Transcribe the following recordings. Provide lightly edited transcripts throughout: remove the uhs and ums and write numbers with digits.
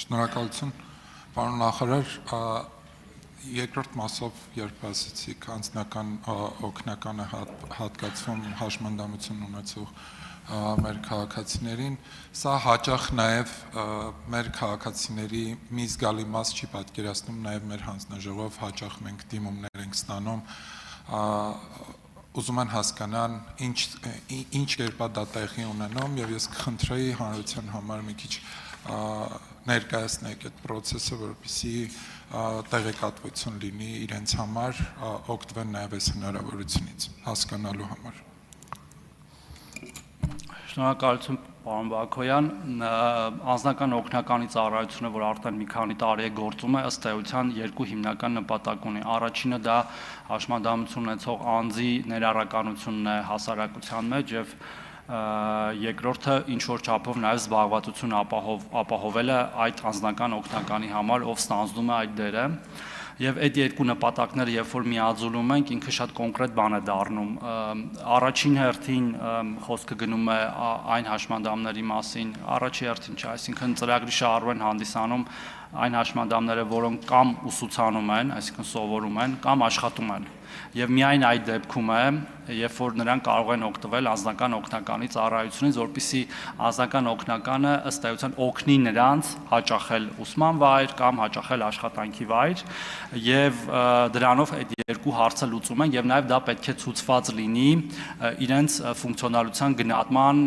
Շնորհակալություն, պարոն նախարար, երկրորդ մասով երբ ասացիք անձնական օգնականը հատկացվում հաշմանդամություն ունեցող մեր քաղաքացիներին, սա հաճախ նաև մեր քաղաքացիների մի զգալի մաս չի պատկերացնում, նաև մեր հանձնաժողով հաճախ մենք դիմումներ ենք ստանում, ուզում են հասկանան ինչ կերպ է դա տեղի ունենում եւ ես կխնդրեի հանրության համար մի քիչ ներկայացնեք այդ process-ը, որպեսզի տեղեկատվություն լինի իրենց համար, օգտվեն նաև այս հնարավորությունից հասկանալու համար։ Շնորհակալություն պարոն Բակոյան, անձնական օգնականի ծառայությունը, որ արդեն մի քանի տարի է գործում է, ըստ էության երկու հիմնական նպատակ ունի։ Առաջինը դա հաշմանդամություն ունեցող անձի ներառականությունն է հասարակության մեջ եւ երկրորդը ինչ որ չափով նաև զբաղվածություն ապահովելը այդ անձնական օգնականի համար, ով ստանձնում է այդ դերը։ Եվ այդ երկու նպատակները, երբ որ միաձուլում ենք, ինքը շատ կոնկրետ բան է դառնում։ Առաջին հերթին խոսքը գնում է այն հաշմանդամների մասին, առաջի հերթին չէ, այսինքն ծրագրի շահառու են հանդիսանում այն հաշմանդամները, որոնք կամ ուսուցանում են, այսինքն սովորում են, կամ աշխատում են։ Եվ միայն այդ դեպքում է, երբ որ նրանք կարող են օգտվել անձնական օգնականի ծառայությունից, որպեսզի անձնական օգնականը ըստ էության օգնի նրանց հաճախել ուսման վայր կամ հաճախել աշխատանքի վայր, եւ դրանով այդ երկու հարցը լուծում են եւ նաեւ դա պետք է ցուցված լինի իրենց ֆունկցիոնալության գնահատման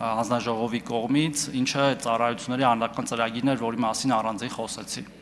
հանձնաժողովի կողմից, ինչը ծառայությունների անձնական ծրագիրն էր, որի մասին առանձին խոսեցի։